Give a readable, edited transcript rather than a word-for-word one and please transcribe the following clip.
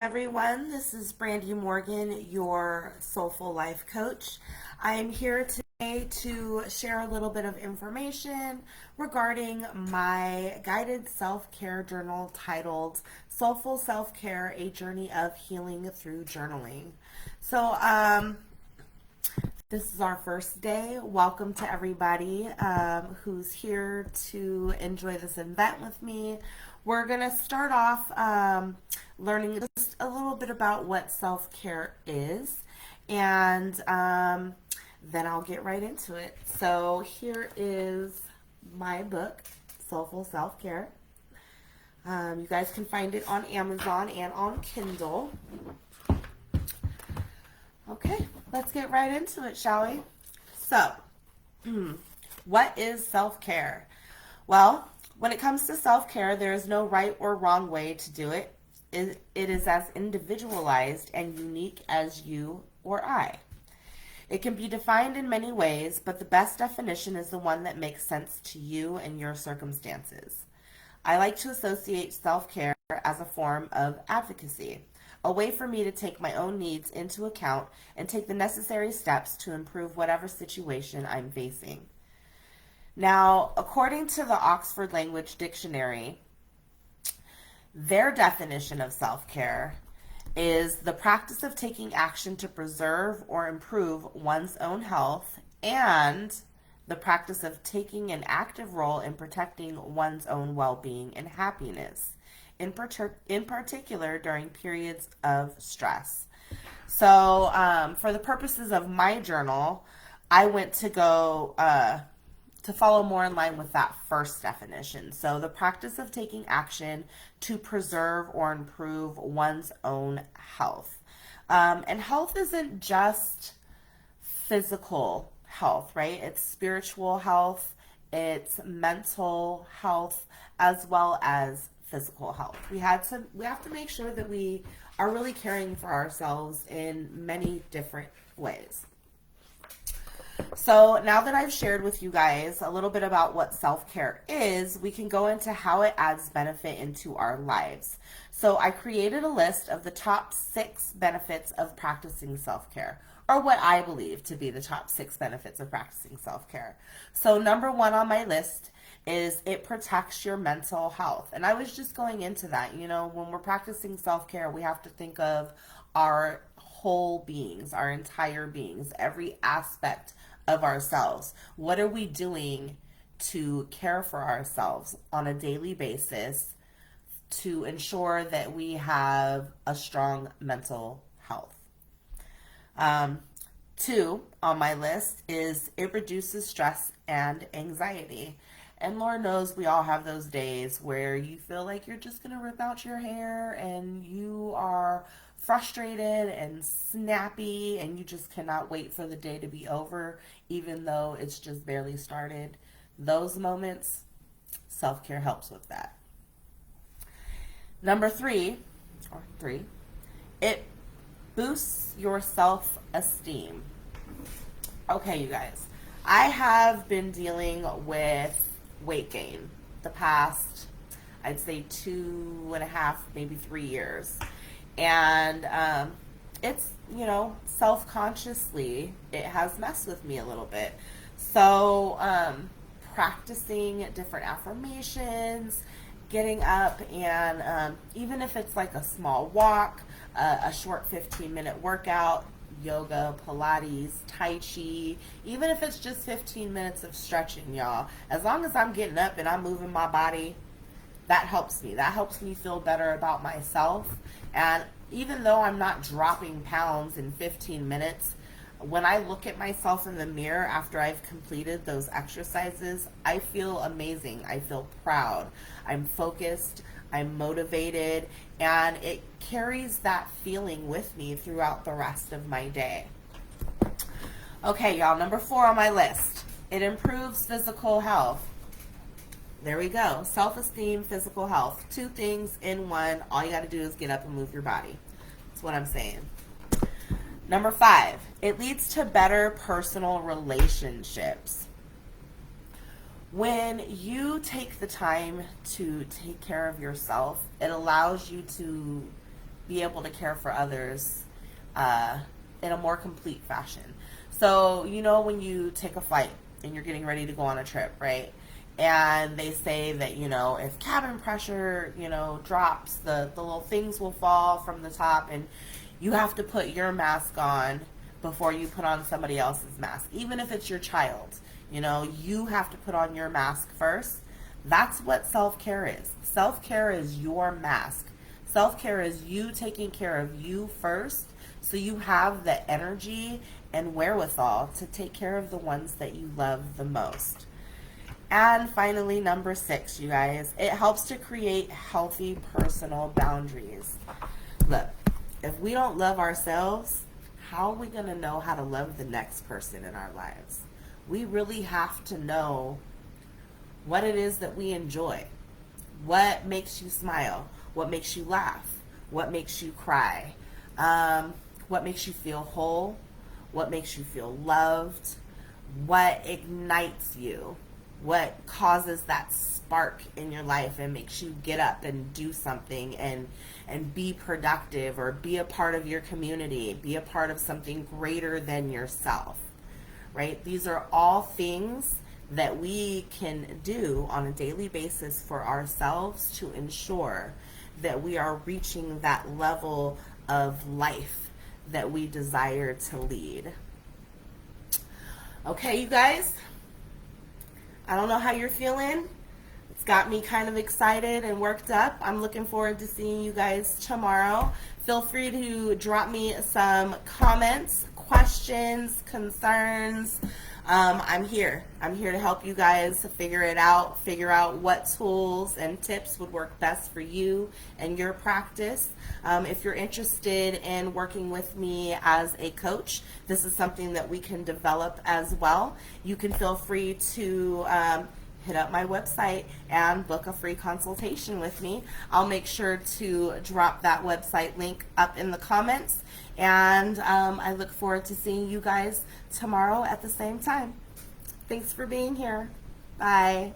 Everyone, this is Brandy Morgan, your Soulful Life Coach. I am here today to share a little bit of information regarding my guided self-care journal titled Soulful Self-Care, A Journey of Healing Through Journaling. This is our first day. Welcome to everybody who's here to enjoy this event with me. We're going to start off learning just a little bit about what self-care is, and then I'll get right into it. So here is my book, Soulful Self-Care. You guys can find it on Amazon and on Kindle. Okay, let's get right into it, shall we? So, what is self-care? Well, when it comes to self-care, there is no right or wrong way to do it. It is as individualized and unique as you or I. It can be defined in many ways, but the best definition is the one that makes sense to you and your circumstances. I like to associate self-care as a form of advocacy, a way for me to take my own needs into account and take the necessary steps to improve whatever situation I'm facing. Now, according to the Oxford Language Dictionary, their definition of self-care is the practice of taking action to preserve or improve one's own health and the practice of taking an active role in protecting one's own well-being and happiness, in particular during periods of stress. So for the purposes of my journal, I went to go to follow more in line with that first definition. So the practice of taking action to preserve or improve one's own health. And health isn't just physical health, right? It's spiritual health, it's mental health, as well as physical health. We have to make sure that we are really caring for ourselves in many different ways. So now that I've shared with you guys a little bit about what self-care is, we can go into how it adds benefit into our lives. So I created a list of the top 6 benefits of practicing self-care, or what I believe to be the top 6 benefits of practicing self-care. So number 1 on my list is it protects your mental health. And I was just going into that. You know, when we're practicing self-care, we have to think of our whole beings, our entire beings, every aspect of ourselves. What are we doing to care for ourselves on a daily basis to ensure that we have a strong mental health? 2 on my list is it reduces stress and anxiety. And Lord knows we all have those days where you feel like you're just going to rip out your hair and you are frustrated and snappy and you just cannot wait for the day to be over, even though it's just barely started. Those moments, self-care helps with that. Number 3, it boosts your self-esteem. Okay, you guys, I have been dealing with weight gain the past, I'd say 2.5, maybe 3 years. And it's, self-consciously, it has messed with me a little bit. So practicing different affirmations, getting up and even if it's like a small walk, a short 15-minute workout, yoga, Pilates, Tai Chi, even if it's just 15 minutes of stretching, y'all. As long as I'm getting up and I'm moving my body, that helps me. That helps me feel better about myself. And even though I'm not dropping pounds in 15 minutes, when I look at myself in the mirror after I've completed those exercises, I feel amazing. I feel proud. I'm focused. I'm motivated. And it carries that feeling with me throughout the rest of my day. Okay, y'all, number 4 on my list. It improves physical health. There we go. Self-esteem, physical health. 2 things in one. All you got to do is get up and move your body. That's what I'm saying. Number 5, it leads to better personal relationships. When you take the time to take care of yourself, it allows you to be able to care for others in a more complete fashion. So, you know, when you take a flight and you're getting ready to go on a trip, right? And they say that, you know, if cabin pressure, you know, drops, the little things will fall from the top, and you have to put your mask on before you put on somebody else's mask. Even if it's your child, you know, you have to put on your mask first. That's what self-care is. Self-care is your mask. Self-care is you taking care of you first, so you have the energy and wherewithal to take care of the ones that you love the most. And finally, number 6, you guys, it helps to create healthy personal boundaries. Look, if we don't love ourselves, how are we going to know how to love the next person in our lives? We really have to know what it is that we enjoy. What makes you smile? What makes you laugh? What makes you cry? What makes you feel whole? What makes you feel loved? What ignites you? What causes that spark in your life and makes you get up and do something and be productive, or be a part of your community, be a part of something greater than yourself, right? These are all things that we can do on a daily basis for ourselves to ensure that we are reaching that level of life that we desire to lead. Okay, you guys, I don't know how you're feeling. It's got me kind of excited and worked up. I'm looking forward to seeing you guys tomorrow. Feel free to drop me some comments, questions, concerns. I'm here. I'm here to help you guys figure it out, figure out what tools and tips would work best for you and your practice. If you're interested in working with me as a coach, this is something that we can develop as well. You can feel free to hit up my website and book a free consultation with me. I'll make sure to drop that website link up in the comments, and I look forward to seeing you guys tomorrow at the same time. Thanks for being here. Bye.